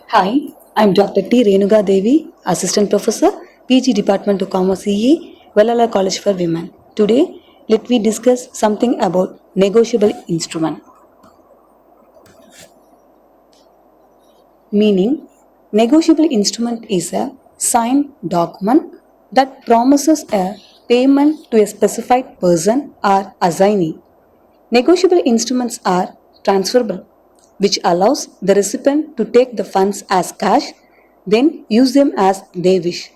Hi, I'm Dr. T. Renugadevi, Assistant Professor, PG Department of Commerce CE, Valala College for Women. Today, let me discuss something about negotiable instrument. Meaning, negotiable instrument is a signed document that promises a payment to a specified person or assignee. Negotiable instruments are transferable, which allows the recipient to take the funds as cash, then use them as they wish.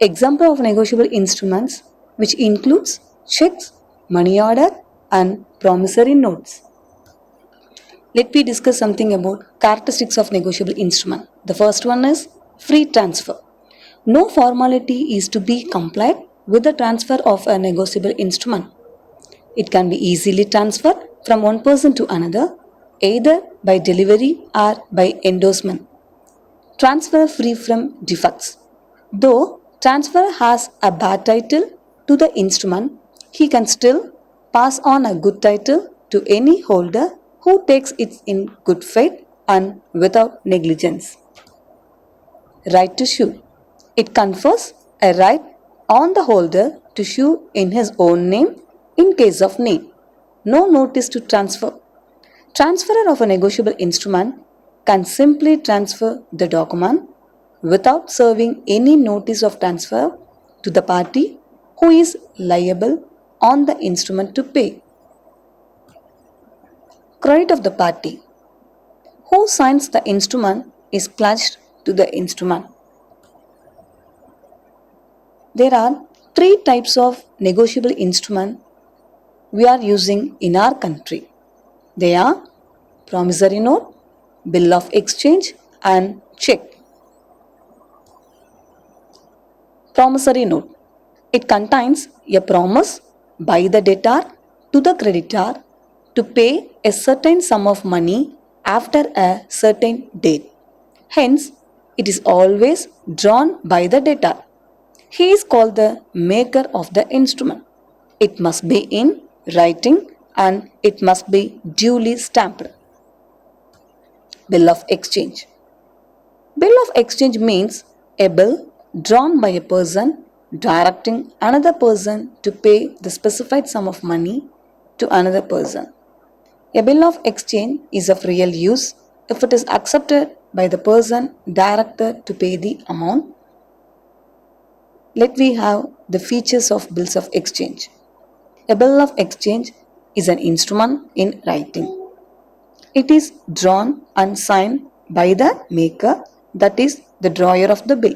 Example of negotiable instruments, which includes checks, money order, and promissory notes. Let me discuss something about characteristics of negotiable instrument. The first one is free transfer. No formality is to be complied with the transfer of a negotiable instrument. It can be easily transferred from one person to another, either by delivery or by endorsement. Transfer free from defects. Though transfer has a bad title to the instrument, he can still pass on a good title to any holder who takes it in good faith and without negligence. Right to sue. It confers a right on the holder to sue in his own name in case of need. No notice to transfer. Transferor of a negotiable instrument can simply transfer the document without serving any notice of transfer to the party who is liable on the instrument to pay. Credit of the party who signs the instrument is pledged to the instrument. There are three types of negotiable instrument we are using in our country. They are promissory note, bill of exchange, and check. Promissory note. It contains a promise by the debtor to the creditor to pay a certain sum of money after a certain date. Hence, it is always drawn by the debtor. He is called the maker of the instrument. It must be in writing and it must be duly stamped. Bill of exchange. Bill of exchange means a bill drawn by a person directing another person to pay the specified sum of money to another person. A bill of exchange is of real use if it is accepted by the person directed to pay the amount. Let we have the features of bills of exchange. A bill of exchange is an instrument in writing. It is drawn and signed by the maker, that is, the drawer of the bill.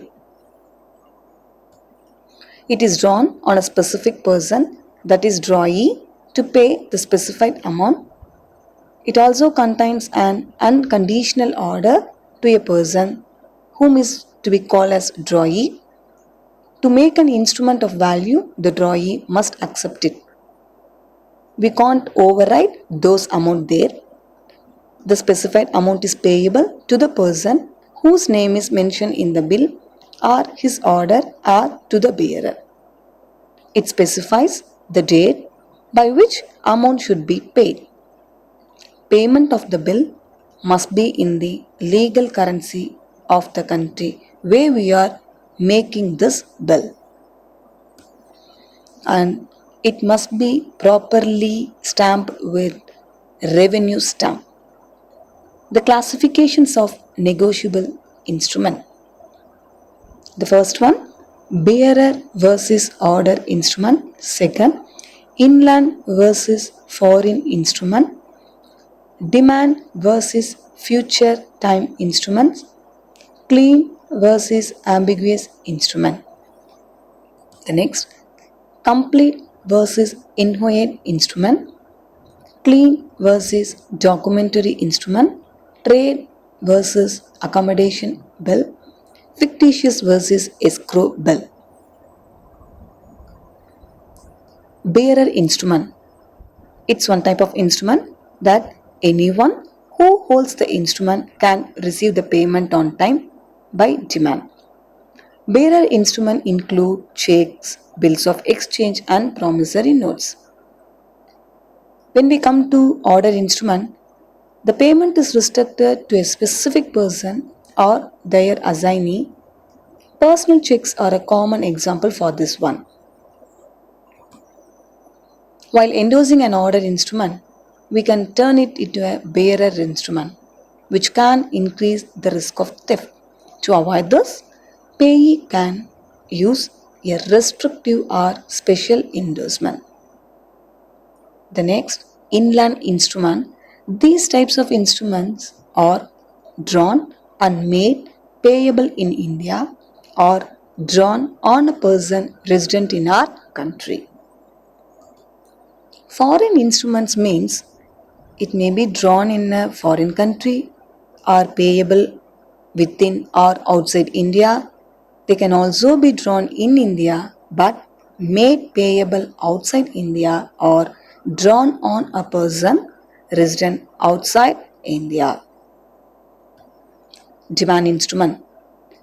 It is drawn on a specific person, that is, drawee, to pay the specified amount. It also contains an unconditional order to a person whom is to be called as drawee. To make an instrument of value, the drawee must accept it. We can't override those amount there. The specified amount is payable to the person whose name is mentioned in the bill or his order or to the bearer. It specifies the date by which amount should be paid. Payment of the bill must be in the legal currency of the country where we are making this bill, and it must be properly stamped with revenue stamp. The classifications of negotiable instrument. The first one, bearer versus order instrument. Second, inland versus foreign instrument. Demand versus future time instruments. Clean versus ambiguous instrument. The next, complete versus inchoate instrument. Clean versus documentary instrument. Trade versus accommodation bill. Fictitious versus escrow bill. Bearer instrument. It's one type of instrument that anyone who holds the instrument can receive the payment on time by demand. Bearer instrument include checks, bills of exchange, and promissory notes. When we come to order instrument, The payment is restricted to a specific person or their assignee. Personal checks are a common example for this one. While endorsing an order instrument, we can turn it into a bearer instrument, which can increase the risk of theft. To avoid this, payee can use a restrictive or special endorsement. The next, inland instrument. These types of instruments are drawn and made payable in India or drawn on a person resident in our country. Foreign instruments means it may be drawn in a foreign country or payable within or outside India. They can also be drawn in India but made payable outside India or drawn on a person resident outside India. Demand instrument.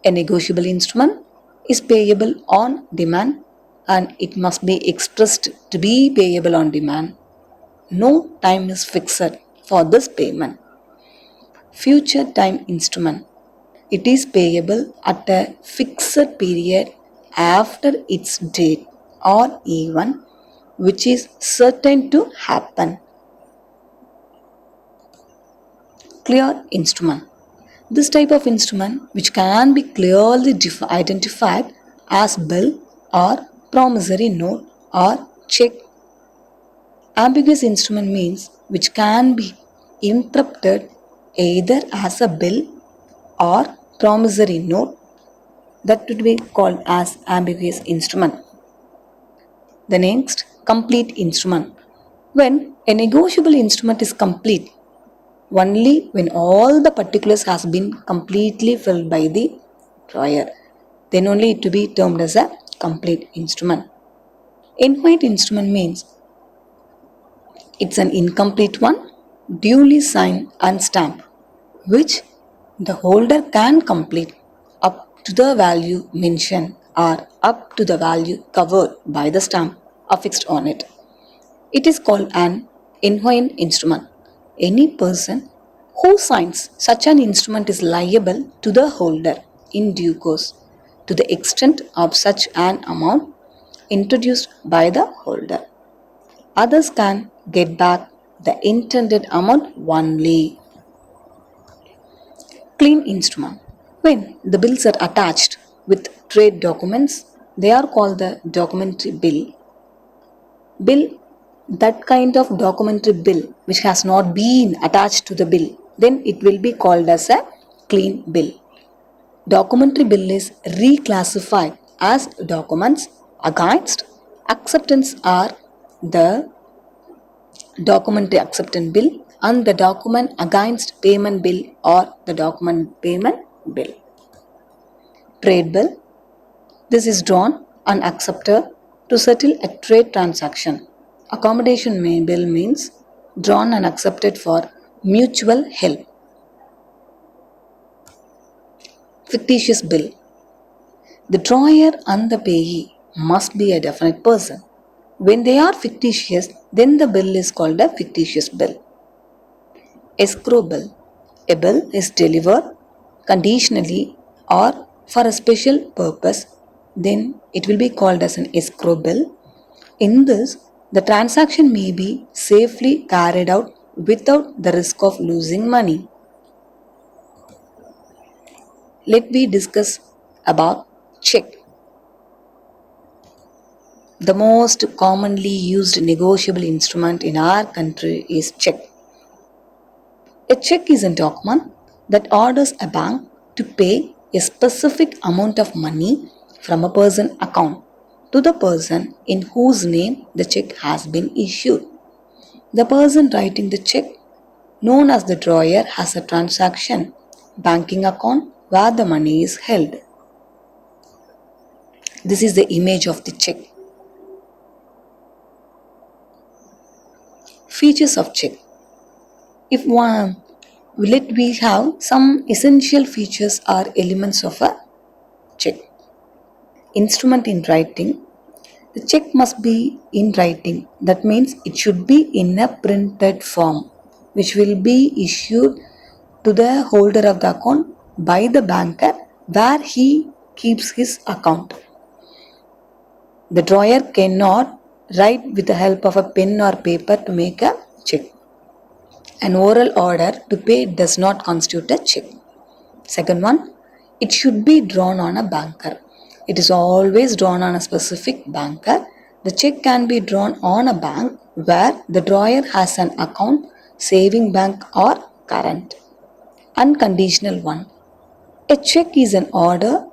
A negotiable instrument is payable on demand and it must be expressed to be payable on demand. No time is fixed for this payment. Future time instrument. It is payable at a fixed period after its date or even which is certain to happen. Clear instrument. This type of instrument, which can be clearly identified as bill or promissory note or check. Ambiguous instrument means which can be interpreted either as a bill or promissory note, that would be called as ambiguous instrument. The next, complete instrument. When a negotiable instrument is complete, only when all the particulars has been completely filled by the drawer, then only it to be termed as a complete instrument. Infinite instrument means it's an incomplete one, duly signed and stamped, which the holder can complete up to the value mentioned or up to the value covered by the stamp affixed on it. It is called an infinite instrument. Any person who signs such an instrument is liable to the holder in due course to the extent of such an amount introduced by the holder. Others can get back the intended amount only. Clean instrument. When the bills are attached with trade documents, they are called the documentary bill. That kind of documentary bill which has not been attached to the bill, then it will be called as a clean bill. Documentary bill is reclassified as documents against acceptance are the documentary acceptance bill and the document against payment bill or the document payment bill. Trade bill. This is drawn and accepted to settle a trade transaction. Accommodation bill means drawn and accepted for mutual help. Fictitious bill. The drawer and the payee must be a definite person. When they are fictitious, then the bill is called a fictitious bill. Escrow bill. A bill is delivered conditionally or for a special purpose, then it will be called as an escrow bill. In this, the transaction may be safely carried out without the risk of losing money. Let me discuss about check. The most commonly used negotiable instrument in our country is check. A check is a document that orders a bank to pay a specific amount of money from a person's account to the person in whose name the check has been issued. The person writing the check, known as the drawer, has a transaction banking account where the money is held. This is the image of the check. Features of check. If one, let we have some essential features or elements of a check. Instrument in writing. The check must be in writing. That means it should be in a printed form. which will be issued to the holder of the account by the banker where he keeps his account. The drawer cannot write with the help of a pen or paper to make a check. An oral order to pay does not constitute a check. Second one, it should be drawn on a banker. It is always drawn on a specific banker. The check can be drawn on a bank where the drawer has an account, saving bank or current. Unconditional one. A check is an order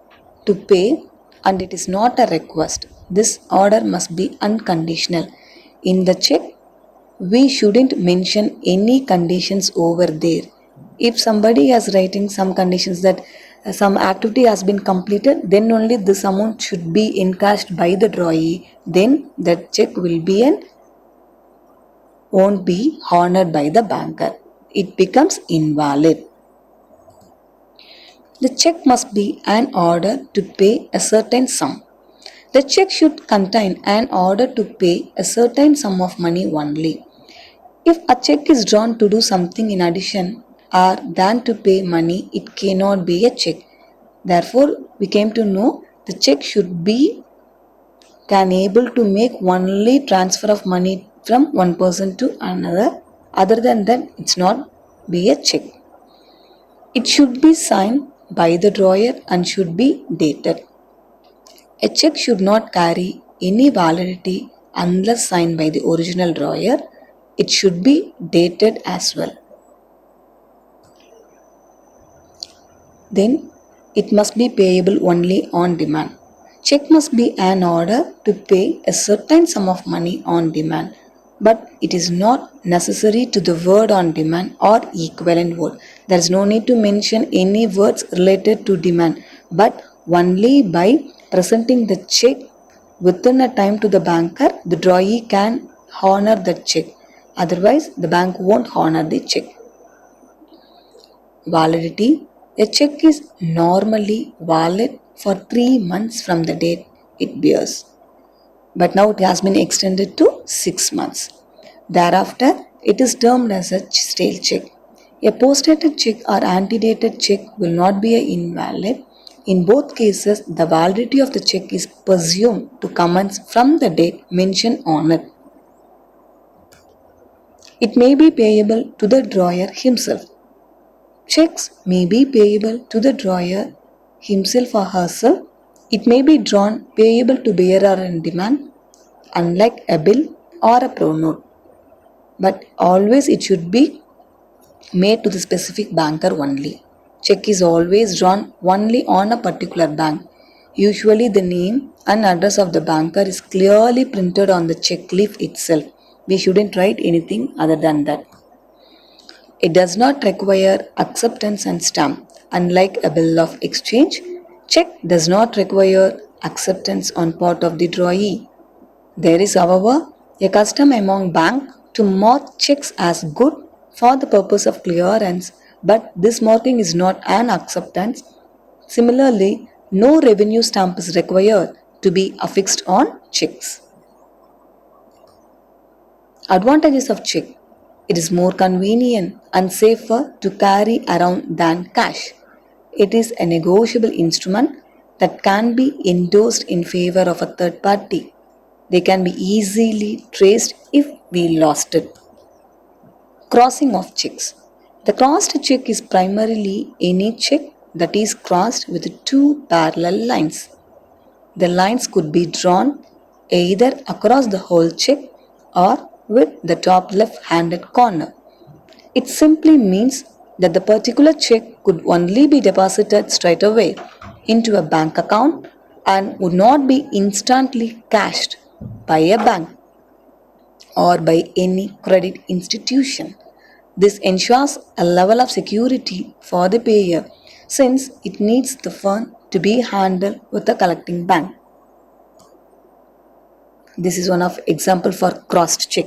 to pay and it is not a request. This order must be unconditional. In the check, we shouldn't mention any conditions over there. If somebody is writing some conditions that some activity has been completed, then only this amount should be encashed by the drawee, then that check won't be honored by the banker. It becomes invalid. The check must be an order to pay a certain sum. The check should contain an order to pay a certain sum of money only. If a check is drawn to do something in addition or than to pay money, it cannot be a check. Therefore, we came to know the check should be able to make only transfer of money from one person to another. Other than that, it's not be a check. It should be signed by the drawer and should be dated. A check should not carry any validity unless signed by the original drawer. It should be dated as well. Then it must be payable only on demand. Check must be an order to pay a certain sum of money on demand, but it is not necessary to the word on demand or equivalent word. There is no need to mention any words related to demand, but only by presenting the check within a time to the banker, the drawee can honor the check. Otherwise, the bank won't honor the check. Validity. A check is normally valid for 3 months from the date it bears. But now it has been extended to 6 months. Thereafter, it is termed as a stale check. A post-dated check or antedated check will not be invalid. In both cases, the validity of the check is presumed to commence from the date mentioned on it. It may be payable to the drawer himself. Checks may be payable to the drawer himself or herself. It may be drawn payable to bearer in demand, unlike a bill or a pronote. But always it should be made to the specific banker only. Check is always drawn only on a particular bank. Usually the name and address of the banker is clearly printed on the check leaf itself. We shouldn't write anything other than that. It does not require acceptance and stamp. Unlike a bill of exchange, check does not require acceptance on part of the drawee. There is, however, a custom among banks to mark checks as good for the purpose of clearance, but this marking is not an acceptance. Similarly, no revenue stamp is required to be affixed on checks. Advantages of check. It is more convenient and safer to carry around than cash. It is a negotiable instrument that can be endorsed in favor of a third party. They can be easily traced if we lost it. Crossing of checks. The crossed check is primarily any check that is crossed with two parallel lines. The lines could be drawn either across the whole check or with the top left-handed corner. It simply means that the particular check could only be deposited straight away into a bank account and would not be instantly cashed by a bank or by any credit institution. This ensures a level of security for the payer since it needs the fund to be handled with a collecting bank. This is one of example for crossed check.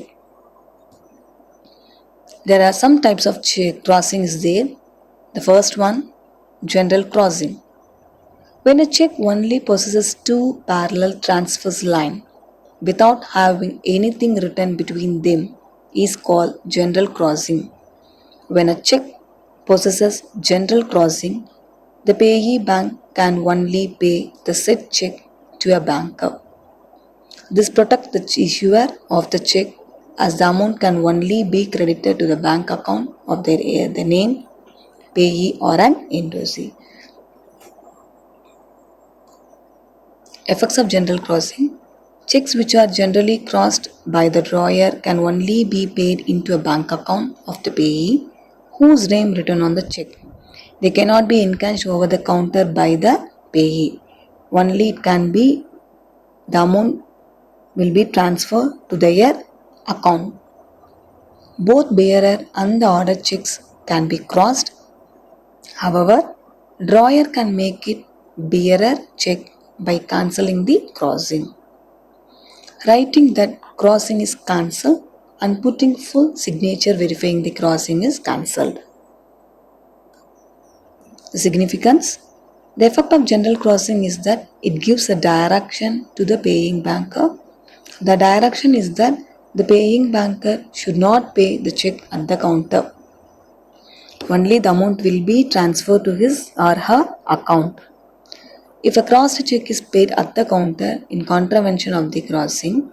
There are some types of check crossings there. The first one, general crossing. When a check only possesses two parallel transfers line without having anything written between them is called general crossing. When a check possesses general crossing, the payee bank can only pay the said check to a banker. This protects the issuer of the check as the amount can only be credited to the bank account of the name payee or an endorsee. Effects of general crossing. Checks which are generally crossed by the drawer can only be paid into a bank account of the payee whose name written on the check. They cannot be encashed over the counter by the payee. Only it can be the amount will be transferred to their account. Both bearer and the order checks can be crossed. However, drawer can make it bearer check by cancelling the crossing. Writing that crossing is cancelled and putting full signature verifying the crossing is cancelled. The significance. The effect of general crossing is that it gives a direction to the paying banker. The direction is that the paying banker should not pay the check at the counter. Only the amount will be transferred to his or her account. If a crossed check is paid at the counter in contravention of the crossing,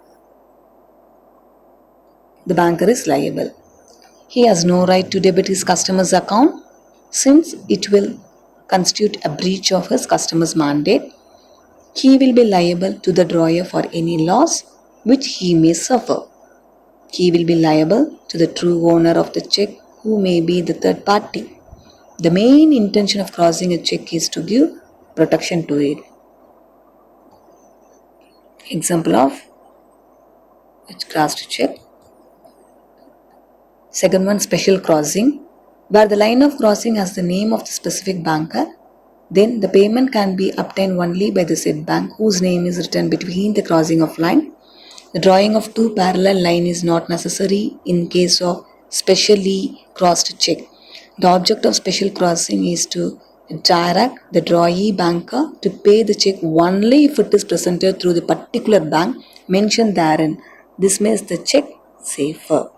the banker is liable. He has no right to debit his customer's account since it will constitute a breach of his customer's mandate. He will be liable to the drawer for any loss which he may suffer. He will be liable to the true owner of the check who may be the third party. The main intention of crossing a check is to give protection to it. Example of crossed check. Second one, special crossing. Where the line of crossing has the name of the specific banker, then the payment can be obtained only by the said bank whose name is written between the crossing of line. The drawing of two parallel lines is not necessary in case of specially crossed check. The object of special crossing is to direct the drawee banker to pay the check only if it is presented through the particular bank mentioned therein. This makes the check safer.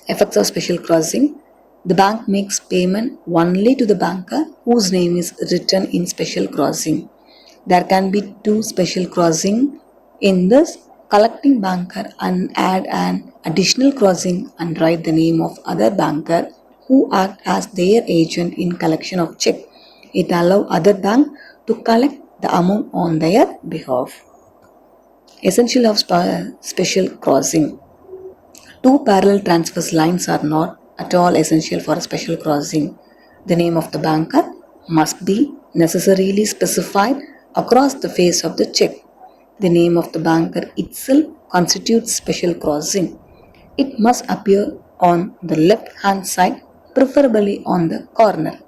Effects of special crossing. The bank makes payment only to the banker whose name is written in special crossing. There can be two special crossing in this. Collecting banker and add an additional crossing and write the name of other banker who act as their agent in collection of check. It allows other bank to collect the amount on their behalf. Essential of special crossing. Two parallel transverse lines are not at all essential for a special crossing. The name of the banker must be necessarily specified across the face of the check. The name of the banker itself constitutes special crossing. It must appear on the left hand side, preferably on the corner.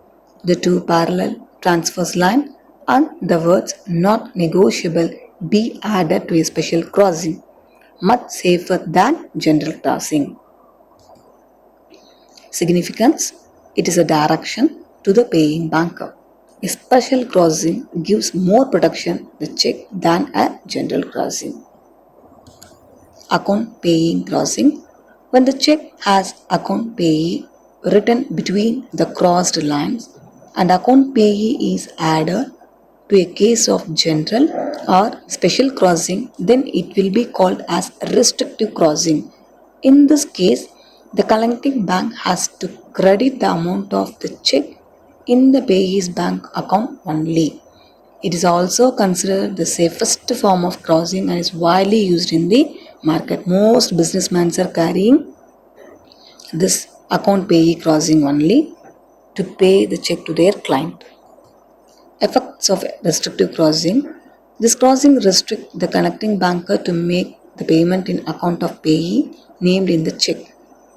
The two parallel transverse line and the words not negotiable be added to a special crossing, much safer than general crossing. Significance. It is a direction to the paying banker. A special crossing gives more protection to the check than a general crossing. Account paying crossing. When the check has account payee written between the crossed lines and account payee is added to a case of general or special crossing, then it will be called as restrictive crossing. In this case, the collecting bank has to credit the amount of the check in the payee's bank account only. It is also considered the safest form of crossing and is widely used in the market. Most businessmen are carrying this account payee crossing only to pay the check to their client. Effects of restrictive crossing. This crossing restricts the connecting banker to make the payment in account of payee named in the check.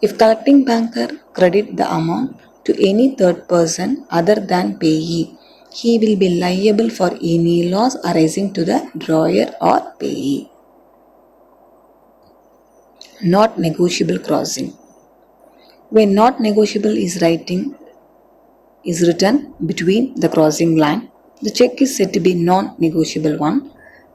If collecting banker credit the amount to any third person other than payee, he will be liable for any loss arising to the drawer or payee. Not negotiable crossing. When not negotiable is written between the crossing line, the check is said to be non-negotiable one.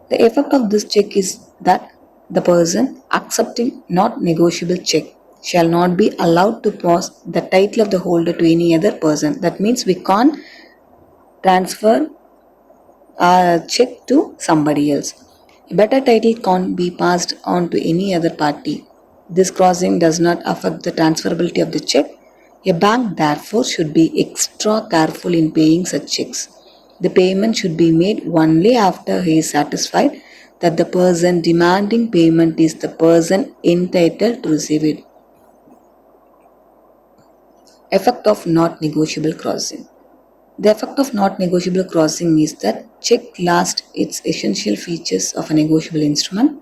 The effect of this check is that the person accepting not negotiable check shall not be allowed to pass the title of the holder to any other person. That means we can't transfer a check to somebody else. A better title can't be passed on to any other party. This crossing does not affect the transferability of the check. A bank therefore should be extra careful in paying such checks. The payment should be made only after he is satisfied that the person demanding payment is the person entitled to receive it. Effect of not negotiable crossing. The effect of not negotiable crossing is that check lost its essential features of a negotiable instrument.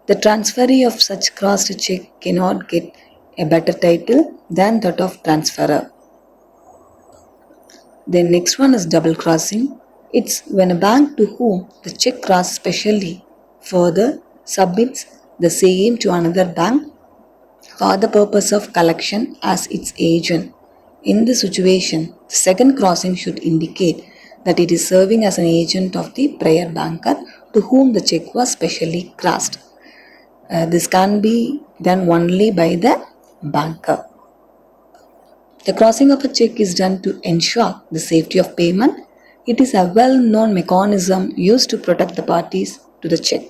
The transferee of such crossed check cannot get a better title than that of transferor. The next one is double crossing. It's when a bank to whom the check crossed specially further submits the same to another bank for the purpose of collection as its agent. In this situation, the second crossing should indicate that it is serving as an agent of the prior banker to whom the check was specially crossed. This can be done only by the banker. The crossing of a check is done to ensure the safety of payment. It is a well-known mechanism used to protect the parties to the check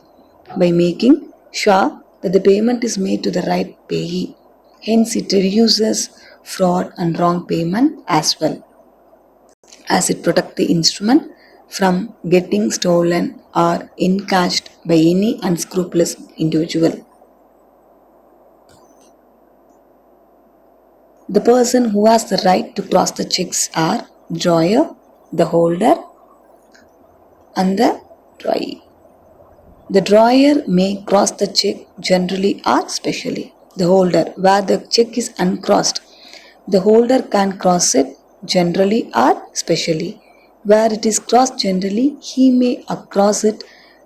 by making sure that the payment is made to the right payee. Hence, it reduces fraud and wrong payment as well as it protects the instrument from getting stolen or encashed by any unscrupulous individual. The person who has the right to cross the checks are drawer, the holder, and the drawee. The drawer may cross the check generally or specially. The holder, where the check is uncrossed, the holder can cross it generally or specially. Where it is crossed generally, he may cross it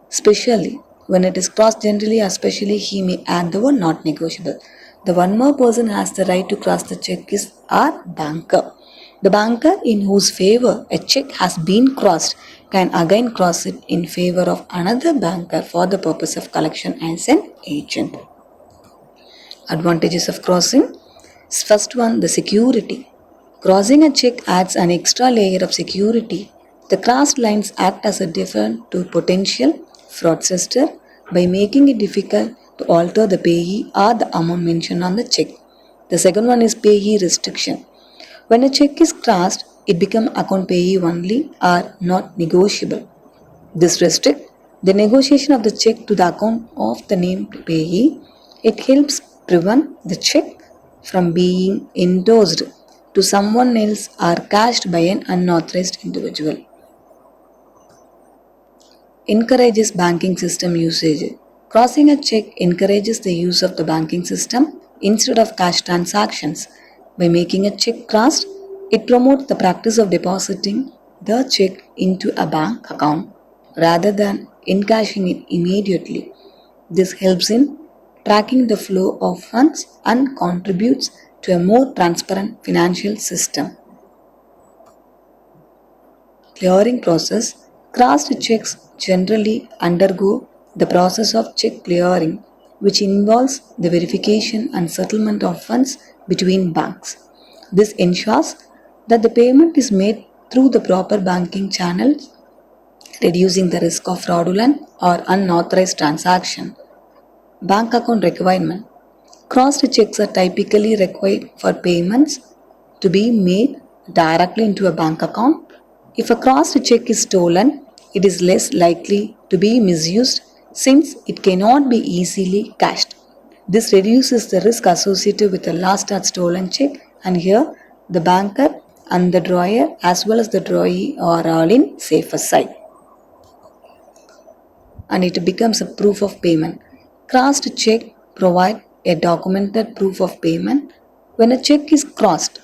specially. When it is crossed generally or specially, he may add the word not negotiable. The one more person has the right to cross the check is our banker. The banker in whose favor a check has been crossed can again cross it in favor of another banker for the purpose of collection as an agent. Advantages of crossing. First one, the security. Crossing a check adds an extra layer of security. The crossed lines act as a deterrent to potential fraudster by making it difficult to alter the payee or the amount mentioned on the check. The second one is payee restriction. When a check is crossed, it becomes account payee only or not negotiable. This restricts the negotiation of the check to the account of the named payee. It helps prevent the check from being endorsed to someone else or cashed by an unauthorized individual. Encourages banking system usage. Crossing a check encourages the use of the banking system instead of cash transactions. By making a check crossed, it promotes the practice of depositing the check into a bank account rather than encashing it immediately. This helps in tracking the flow of funds and contributes to a more transparent financial system. Clearing process. Crossed checks generally undergo the process of check clearing, which involves the verification and settlement of funds between banks. This ensures that the payment is made through the proper banking channels, reducing the risk of fraudulent or unauthorized transaction. Bank account requirement. Crossed checks are typically required for payments to be made directly into a bank account. If a crossed check is stolen, it is less likely to be misused since it cannot be easily cashed. This reduces the risk associated with a lost or stolen check, and here the banker and the drawer as well as the drawee are all in safer side. And it becomes a proof of payment. Crossed check provide a documented proof of payment. When a check is crossed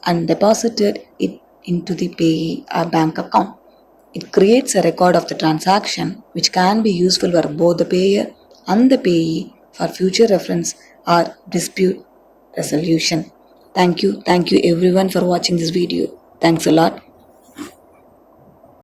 and deposited it into the payee bank account, it creates a record of the transaction which can be useful for both the payer and the payee for future reference or dispute resolution. Thank you everyone for watching this video. Thanks a lot.